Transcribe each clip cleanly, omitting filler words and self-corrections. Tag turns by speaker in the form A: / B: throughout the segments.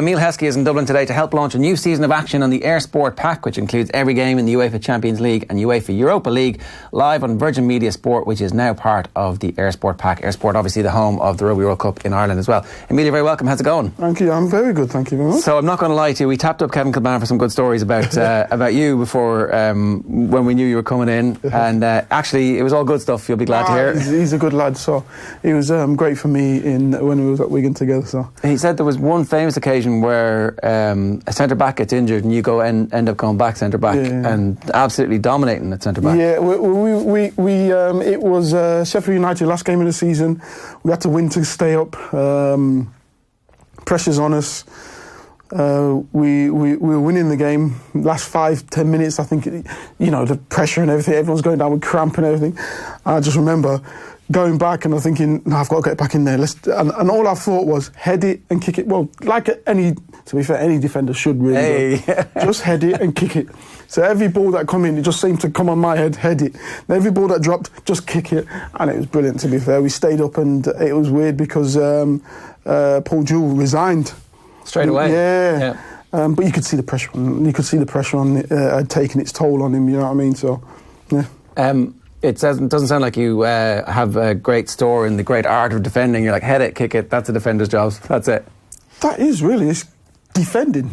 A: Emile Heskey is in Dublin today to help launch a new season of action on the Air Sport Pack, which includes every game in the UEFA Champions League and UEFA Europa League, live on Virgin Media Sport, which is now part of the Air Sport Pack. Air Sport, obviously the home of the Rugby World Cup in Ireland as well. Emile, you're very welcome. How's it going?
B: Thank you. I'm very good, thank you very much.
A: So I'm not going to lie to you, we tapped up Kevin Kilbane for some good stories about about you before when we knew you were coming in, and actually it was all good stuff. You'll be glad to hear.
B: He's a good lad, so he was great for me when we was at Wigan together. So
A: he said there was one famous occasion where a centre back gets injured and you end up going back centre back and absolutely dominating at centre back.
B: Yeah, it was Sheffield United last game of the season. We had to win to stay up. Pressure's on us. We were winning the game. Last 5-10 minutes, I think, the pressure and everything. Everyone's going down with cramp and everything. I just remember going back and I'm thinking, no, I've got to get back in there. And all I thought was head it and kick it. Well, like to be fair, any defender should really. Just head it and kick it. So every ball that come in, it just seemed to come on my head it. And every ball that dropped, just kick it. And it was brilliant, to be fair. We stayed up and it was weird because Paul Jewell resigned.
A: Straight away?
B: Yeah. But you could see the pressure on. You could see the pressure on it taking its toll on him. You know what I mean? So, yeah.
A: It doesn't sound like you have a great store in the great art of defending. You're like, head it, kick it. That's a defender's job. That's it.
B: That is really. It's defending.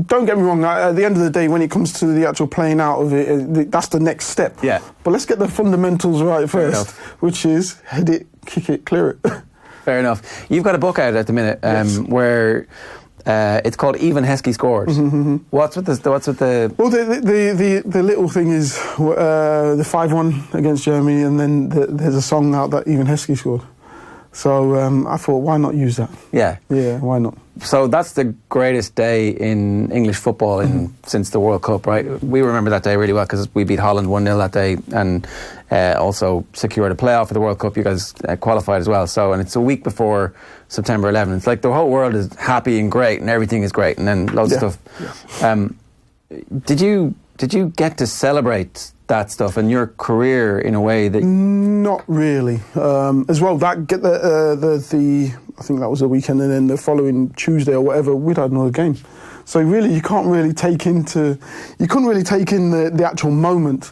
B: Don't get me wrong. At the end of the day, when it comes to the actual playing out of it, that's the next step.
A: Yeah.
B: But let's get the fundamentals right first, which is head it, kick it, clear it.
A: Fair enough. You've got a book out at the minute where it's called Emile Heskey Scored.
B: Mm-hmm.
A: What's with the? Well,
B: the little thing is the 5-1 against Germany, and then there's a song out that Emile Heskey scored. So I thought, why not use that?
A: Yeah,
B: why not?
A: So that's the greatest day in English football since the World Cup, right? We remember that day really well because we beat Holland 1-0 that day and also secured a playoff for the World Cup. You guys qualified as well. So, and it's a week before September 11. It's like the whole world is happy and great and everything is great, and then loads of stuff. Yeah. Did you get to celebrate that stuff in your career in a way that?
B: Not really. As well, I think that was the weekend, and then the following Tuesday or whatever, we'd had another game. So really, you couldn't really take in the actual moment,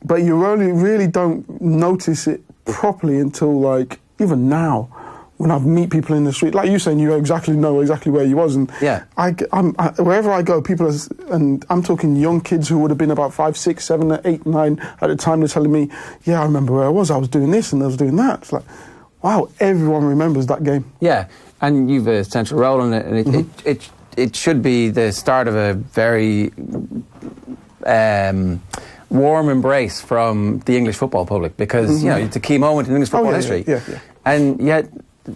B: but you really don't notice it properly until like even now, when I meet people in the street, like you saying, you know exactly where you was, and wherever I go, people and I'm talking young kids who would have been about 5, 6, 7, 8, 9 at the time. They're telling me, "Yeah, I remember where I was doing this and I was doing that." It's like, wow, everyone remembers that game. Yeah,
A: and you've a central role in it, and it should be the start of a very warm embrace from the English football public because it's a key moment in English football history.
B: Yeah.
A: And yet,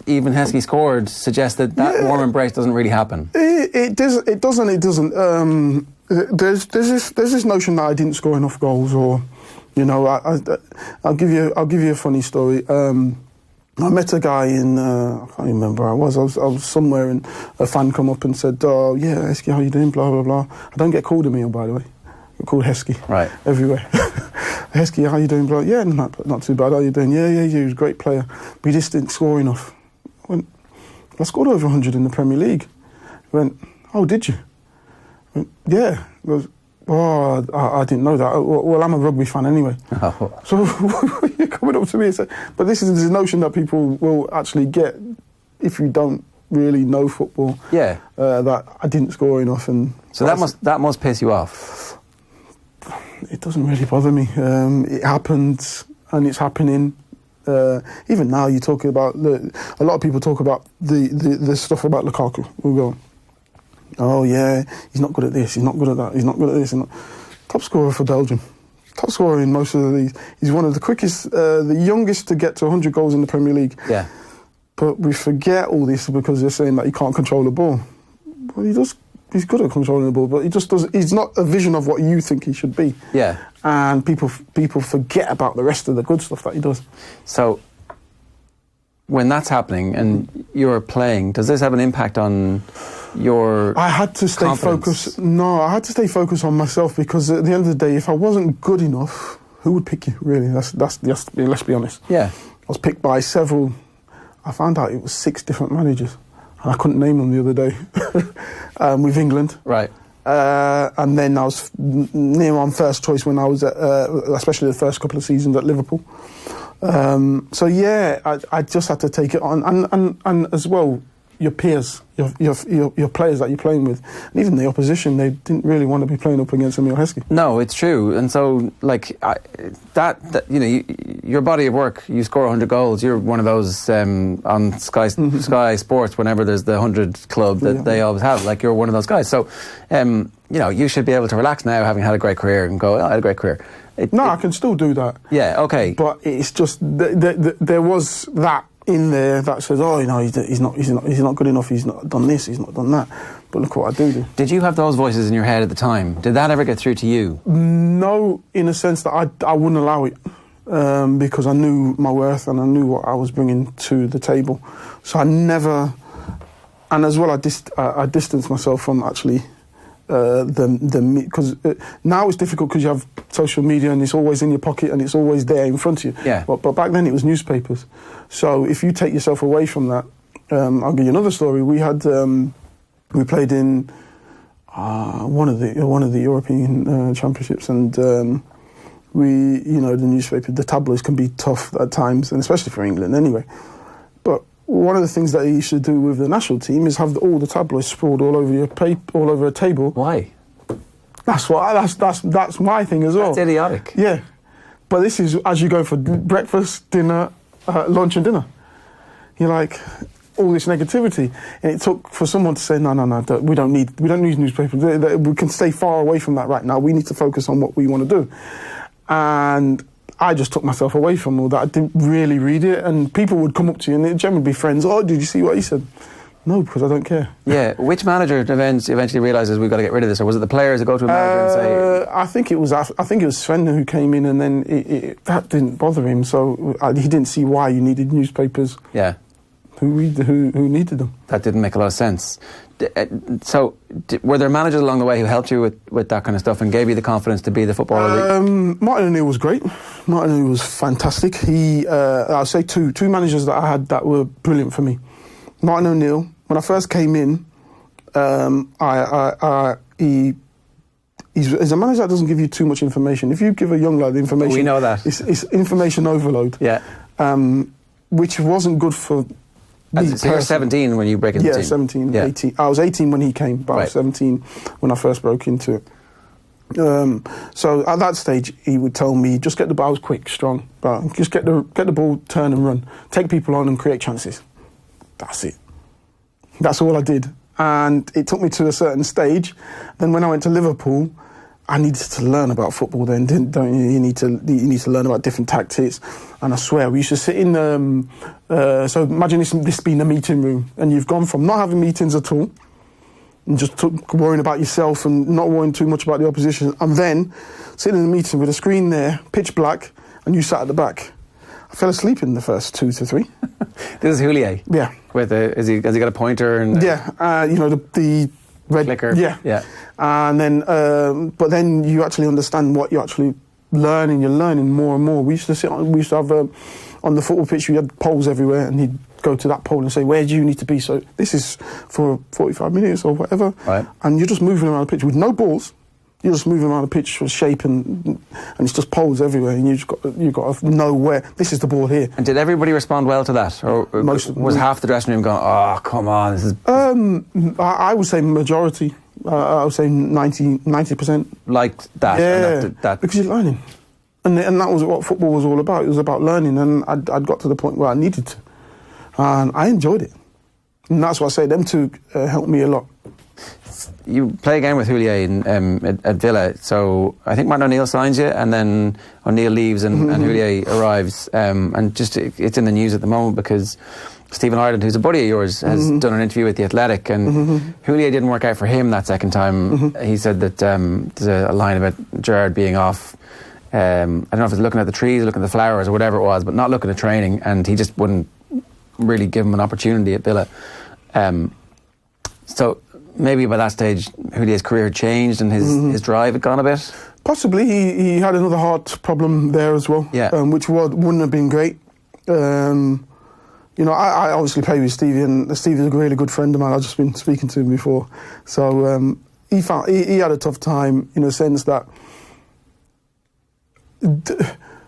A: even Heskey Scored suggests that warm embrace doesn't really happen.
B: It doesn't. There's this notion that I didn't score enough goals, or I'll give you a funny story. I met a guy in I can't remember where I was somewhere, and a fan come up and said, "Oh yeah, Heskey, how you doing?" Blah blah blah. I don't get called Emile, by the way. I get called Heskey.
A: Right.
B: Everywhere. Heskey, how you doing? Blah. Yeah, not too bad. How you doing? Yeah. He was a great player, but he just didn't score enough. I scored over 100 in the Premier League. He went, "Oh, did you?" I went, "Yeah." He goes, "Oh, I didn't know that. Well, I'm a rugby fan anyway." Oh. So you're coming up to me and say, but this is the notion that people will actually get if you don't really know football.
A: Yeah.
B: That I didn't score enough, and
A: so that must piss you off.
B: It doesn't really bother me. It happened, and it's happening. Even now, you talk about a lot of people talk about the stuff about Lukaku. We'll go, "Oh yeah, he's not good at this, he's not good at that, he's not good at this." Top scorer for Belgium, top scorer in most of the leagues. He's one of the quickest, the youngest to get to 100 goals in the Premier League.
A: Yeah.
B: But we forget all this because they're saying that he can't control the ball. Well, he does. He's good at controlling the ball, but he just doesn't. He's not a vision of what you think he should be.
A: Yeah.
B: And people forget about the rest of the good stuff that he does.
A: So, when that's happening and you're playing, does this have an impact on your?
B: I had to stay focused. No, I had to stay focused on myself because at the end of the day, if I wasn't good enough, who would pick you? Really, that's let's be honest.
A: Yeah.
B: I was picked by several. I found out it was 6 different managers. and I couldn't name them the other day, with England.
A: Right.
B: And then I was near on first choice when I was at, especially the first couple of seasons at Liverpool. So yeah, I just had to take it on, and as well, your peers, your players that you're playing with, and even the opposition, they didn't really want to be playing up against Emile Heskey.
A: No, it's true, and so like that you know, your body of work, you score 100 goals. You're one of those on Sky Sports whenever there's the 100 club that they always have. Like, you're one of those guys. So you know, you should be able to relax now, having had a great career, and go, I had a great career.
B: I can still do that.
A: Yeah, okay.
B: But it's just there was that in there that says, oh, you know, he's not good enough. He's not done this. He's not done that. But look what I do.
A: Did you have those voices in your head at the time? Did that ever get through to you?
B: No, in a sense that I wouldn't allow it, because I knew my worth and I knew what I was bringing to the table. So I never, and as well, I distanced myself from actually. Because now it's difficult because you have social media and it's always in your pocket and it's always there in front of you.
A: Yeah.
B: But back then it was newspapers. So if you take yourself away from that, I'll give you another story. We played in one of the European championships, and the newspaper, the tabloids can be tough at times, and especially for England anyway. But one of the things that you should do with the national team is have all the tabloids sprawled all over all over a table.
A: Why?
B: That's my thing as well.
A: That's idiotic.
B: Yeah, but this is as you go for breakfast, dinner, lunch, and dinner. You're like all this negativity, and it took for someone to say, no, we don't need newspapers. We can stay far away from that right now. We need to focus on what we want to do, and I just took myself away from all that. I didn't really read it, and people would come up to you, and it'd generally be friends. Oh, did you see what he said? No, because I don't care.
A: Yeah. Which manager eventually realises we've got to get rid of this, or was it the players that go to a manager and say?
B: I think it was Sven who came in, and then that didn't bother him. So he didn't see why you needed newspapers.
A: Yeah.
B: Who needed them? That
A: didn't make a lot of sense. So, were there managers along the way who helped you with that kind of stuff and gave you the confidence to be the footballer?
B: Martin O'Neill was great. Martin O'Neill was fantastic. I'll say two managers that I had that were brilliant for me. Martin O'Neill, when I first came in, he's a manager that doesn't give you too much information. If you give a young lad information,
A: we know that
B: it's information overload.
A: Yeah,
B: which wasn't good for.
A: So you're 17 when you break into the team?
B: 17, 18. I was 18 when he came, but I was 17 when I first broke into it. So at that stage, he would tell me, just get the balls quick, strong, but just get the ball, turn and run, take people on and create chances. That's it. That's all I did. And it took me to a certain stage. Then when I went to Liverpool, I needed to learn about football then, don't you? You need to learn about different tactics. And I swear, we used to sit in so imagine this being a meeting room, and you've gone from not having meetings at all, and just worrying about yourself and not worrying too much about the opposition, and then sitting in a meeting with a screen there, pitch black, and you sat at the back. I fell asleep in the first 2 to 3.
A: This is Houllier?
B: Yeah.
A: Has he got a pointer? And
B: yeah, the red
A: clicker.
B: Yeah. And then, but then you actually understand what you're actually learning. You're learning more and more. We used to have on the football pitch. We had poles everywhere, and he'd go to that pole and say, "Where do you need to be?" So this is for 45 minutes or whatever.
A: Right.
B: And you're just moving around the pitch with no balls. You're just moving around the pitch for shape, and it's just poles everywhere, and you've got to know where this is the ball here.
A: And did everybody respond well to that, or most was half the dressing room going, "Oh, come on, this is"?
B: I would say majority. I would say 90%.
A: Like that.
B: Yeah,
A: and that.
B: Because you're learning, and that was what football was all about. It was about learning, and I'd got to the point where I needed to, and I enjoyed it, and that's why I say them two helped me a lot.
A: You play again with Houllier at Villa, so I think Martin O'Neill signs you, and then O'Neill leaves and Houllier arrives, and just it's in the news at the moment because Stephen Ireland, who's a buddy of yours, has done an interview with The Athletic, and Houllier didn't work out for him that second time. He said that there's a line about Gerrard being off, I don't know if it's looking at the trees, looking at the flowers or whatever it was, but not looking at training, and he just wouldn't really give him an opportunity at Villa. So maybe by that stage, Houlier's career had changed and his drive had gone a bit?
B: Possibly. He had another heart problem there as well, which wouldn't have been great. you know, I obviously play with Stevie, and Stevie's a really good friend of mine. I've just been speaking to him before. So he had a tough time in the sense that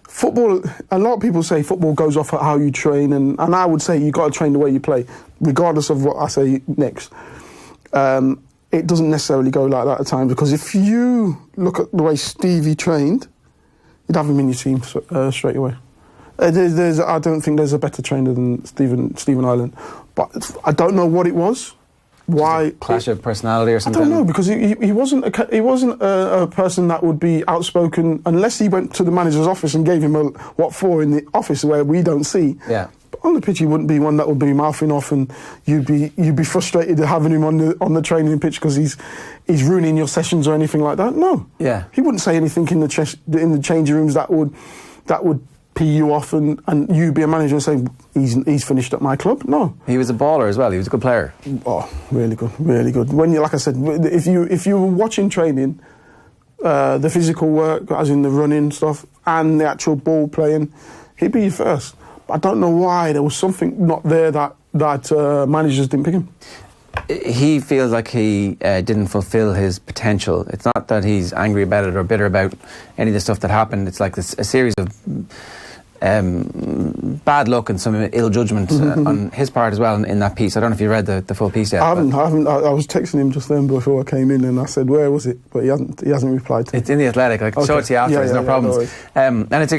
B: football, a lot of people say football goes off at how you train, and I would say you got to train the way you play, regardless of what I say next. It doesn't necessarily go like that at times, because if you look at the way Stevie trained, you'd have him in your team straight away. I don't think there's a better trainer than Stephen Ireland, but I don't know what it was. Why?
A: Clash of personality or something?
B: I don't know, because he wasn't a person that would be outspoken unless he went to the manager's office and gave him a what for in the office where we don't see.
A: Yeah.
B: But on the pitch, he wouldn't be one that would be mouthing off, and you'd be frustrated having him on the training pitch because he's ruining your sessions or anything like that. No.
A: Yeah.
B: He wouldn't say anything in the changing rooms that would pee you off, and you be a manager and say he's finished at my club. No,
A: he was a baller as well. He was a good player.
B: Oh, really good, really good. When you, like I said, if you were watching training, the physical work, as in the running stuff, and the actual ball playing, he'd be your first. But I don't know why there was something not there that managers didn't pick him.
A: He feels like he didn't fulfil his potential. It's not that he's angry about it or bitter about any of the stuff that happened. It's like a series of bad luck and some ill judgment on his part as well in that piece. I don't know if you read the full piece yet.
B: I haven't. I was texting him just then before I came in, and I said, "Where was it?" But he hasn't replied to me.
A: It's in the Athletic. I can show it to you after. There's no problems. And it's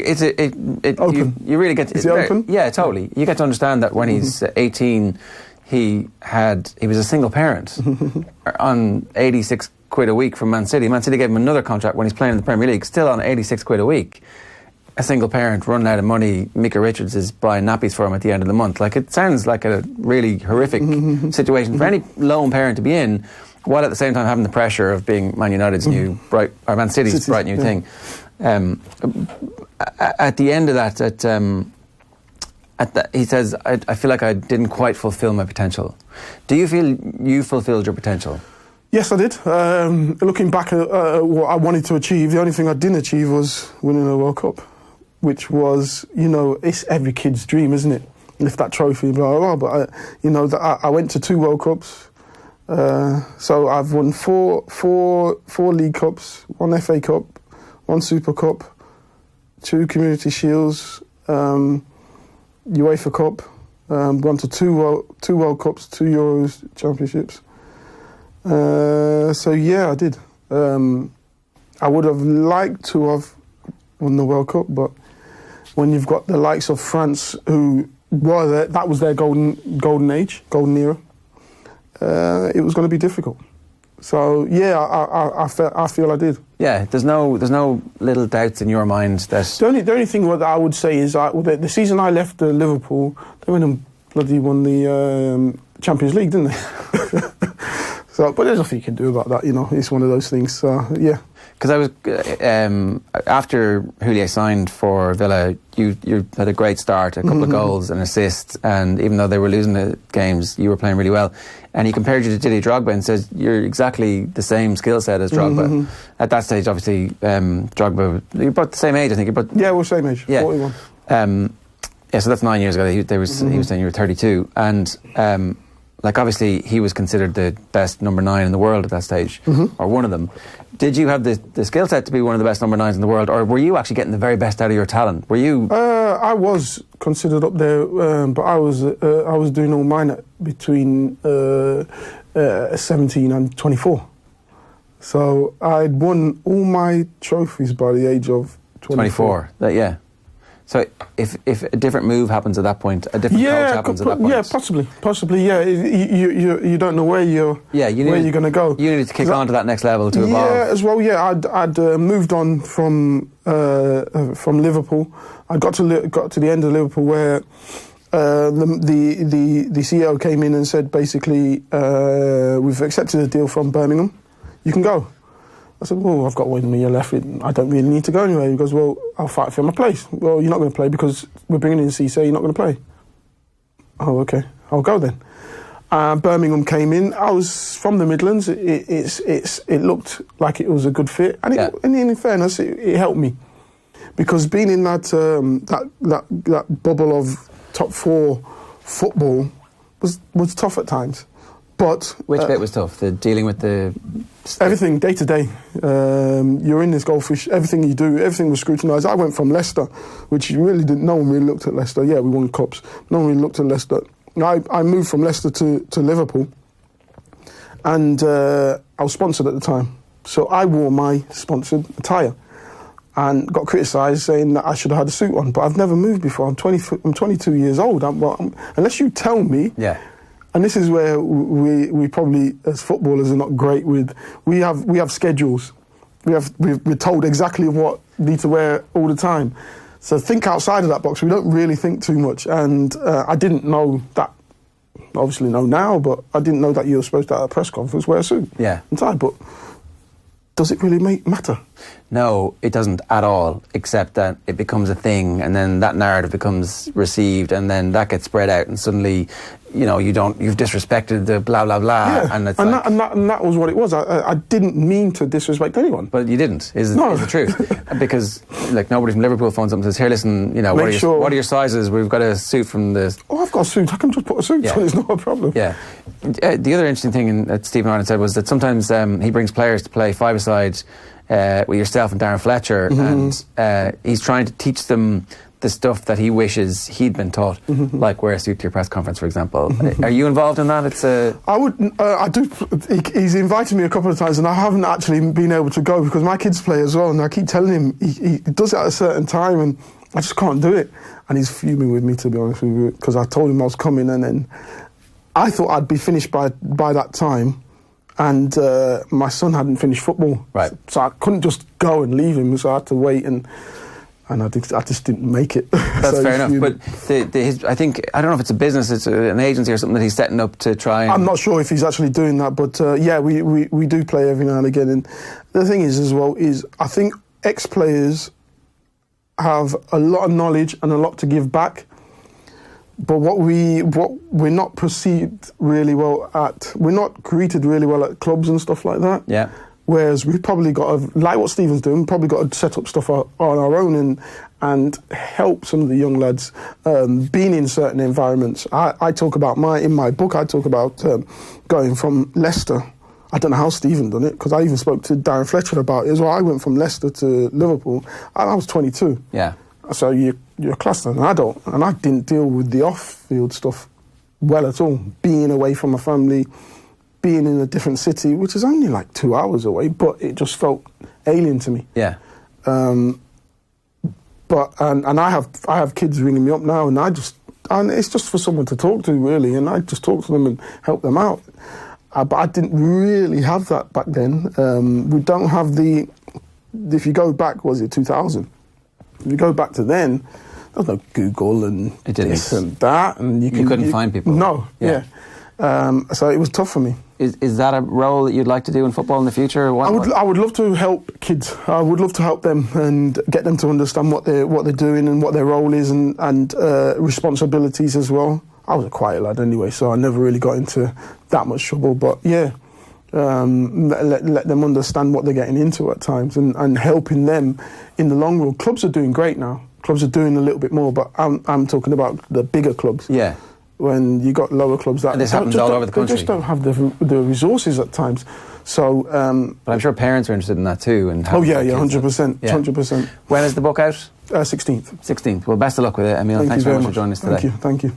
B: open.
A: You really get to,
B: Is it open?
A: Yeah, totally. You get to understand that when he's 18, he was a single parent on 86 quid a week from Man City. Man City gave him another contract when he's playing in the Premier League, still on 86 quid a week. A single parent running out of money. Mika Richards is buying nappies for him at the end of the month. Like, it sounds like a really horrific situation for any lone parent to be in, while at the same time having the pressure of being Man United's new bright, or Man City's bright new thing. At the end of that, he says, I feel like I didn't quite fulfil my potential. Do you feel you fulfilled your potential?
B: Yes, I did. Looking back at what I wanted to achieve, the only thing I didn't achieve was winning a World Cup, which was, it's every kid's dream, isn't it? Lift that trophy, blah, blah, blah. But, I went to 2 World Cups. So I've won four League Cups, 1 FA Cup, 1 Super Cup, 2 Community Shields, UEFA Cup, gone to 2 World Cups, 2 Euros Championships. So yeah, I did. I would have liked to have won the World Cup, but when you've got the likes of France, who were there, that was their golden age, golden era, it was going to be difficult. So yeah, I feel I did.
A: Yeah, there's no little doubts in your mind that
B: the only thing that I would say is the season I left Liverpool, they went and bloody won the Champions League, didn't they? So, but there's nothing you can do about that, it's one of those things. So yeah.
A: Because I was after Houllier signed for Villa, you had a great start, a couple of goals and assists, and even though they were losing the games, you were playing really well. And he compared you to Didier Drogba and says you're exactly the same skill set as Drogba. At that stage, obviously, Drogba, you're about the same age, I think.
B: Yeah, we're same age.
A: Yeah.
B: 41.
A: Yeah, so that's 9 years ago. He was saying you were 32, and. Obviously, he was considered the best number 9 in the world at that stage, or one of them. Did you have the skill set to be one of the best number 9s in the world, or were you actually getting the very best out of your talent? Were you?
B: I was considered up there, but I was doing all mine between 17 and 24. So I'd won all my trophies by the age of 24.
A: Yeah. So if a different move happens at that point, a different coach happens at that point.
B: Yeah, possibly. Yeah, you don't know where you're going to go.
A: You needed to kick on to that next level to evolve.
B: Yeah, as well. Yeah, I'd moved on from Liverpool. I got to the end of Liverpool where the CEO came in and said basically we've accepted a deal from Birmingham. You can go. I said, well, I've got 1 year left. I don't really need to go anywhere. He goes, well, I'll fight for my place. Well, you're not going to play because we're bringing in Cisse, you're not going to play. Oh, okay, I'll go then. Birmingham came in. I was from the Midlands. It looked like it was a good fit. And in fairness, it helped me. Because being in that bubble of top four football was tough at times. But
A: which bit was tough? The dealing with the
B: everything day to day. You're in this goldfish. Everything you do, everything was scrutinised. I went from Leicester, which you really didn't. No one really looked at Leicester. Yeah, we won cups. No one really looked at Leicester. I moved from Leicester to Liverpool, and I was sponsored at the time, so I wore my sponsored attire, and got criticised saying that I should have had a suit on. But I've never moved before. I'm 22 years old. Unless you tell me.
A: Yeah.
B: And this is where we probably, as footballers, are not great with. We have schedules. We're told exactly what we need to wear all the time. So think outside of that box. We don't really think too much. And I didn't know that. Obviously know now, but I didn't know that you were supposed to, at a press conference, wear a suit and tie. But does it really matter?
A: No, it doesn't at all, except that it becomes a thing, and then that narrative becomes received, and then that gets spread out, and suddenly, you've disrespected the blah, blah, blah.
B: Yeah.
A: And
B: that was what it was. I didn't mean to disrespect anyone.
A: But you didn't, is the truth. Because, nobody from Liverpool phones up and says, here, listen, what are your sizes? We've got a suit from the...
B: Oh, I've got a suit. I can just put a suit on. It's not a problem.
A: Yeah. The other interesting thing that Stephen Ireland said was that sometimes he brings players to play five-a-side with yourself and Darren Fletcher, and he's trying to teach them the stuff that he wishes he'd been taught, like wear a suit to your press conference, for example. Are you involved in that?
B: I do. He's invited me a couple of times, and I haven't actually been able to go because my kids play as well, and I keep telling him he does it at a certain time, and I just can't do it. And he's fuming with me, to be honest with you, because I told him I was coming, and then I thought I'd be finished by that time. And my son hadn't finished football,
A: right?
B: So I couldn't just go and leave him. So I had to wait, and I just didn't make it.
A: That's fair enough. But I think, I don't know if it's a business, it's an agency or something that he's setting up to try and...
B: I'm not sure if he's actually doing that, but we do play every now and again. And the thing is, as well, is I think ex-players have a lot of knowledge and a lot to give back. But what we're not perceived really well at, we're not greeted really well at clubs and stuff like that.
A: Yeah.
B: Whereas we've probably got to, like what Stephen's doing, probably got to set up stuff on our own and help some of the young lads being in certain environments. I talk about in my book, I talk about going from Leicester. I don't know how Stephen done it, because I even spoke to Darren Fletcher about it as well. I went from Leicester to Liverpool, and I was 22.
A: Yeah.
B: So you're classed as an adult, and I didn't deal with the off-field stuff well at all. Being away from my family, being in a different city, which is only like 2 hours away, but it just felt alien to me.
A: Yeah.
B: But I have kids ringing me up now, and it's just for someone to talk to, really, and I just talk to them and help them out. But I didn't really have that back then. We don't have if you go back, was it 2000? If you go back to then, there was no Google and this and that, and you
A: couldn't find people.
B: No, yeah. So it was tough for me.
A: Is that a role that you'd like to do in football in the future?
B: I would love to help kids. I would love to help them and get them to understand what they're doing and what their role is and responsibilities as well. I was a quiet lad anyway, so I never really got into that much trouble. But yeah, let them understand what they're getting into at times and helping them in the long run. Clubs are doing great now. Clubs are doing a little bit more, but I'm talking about the bigger clubs.
A: Yeah.
B: When you got lower clubs that...
A: And this happens all over the country.
B: They just don't have the resources at times. So...
A: but I'm sure parents are interested in that too. And
B: 100%. 100%.
A: When is the book out?
B: 16th.
A: 16th. Well, best of luck with it, Emile. Thanks very much for joining us today.
B: Thank you.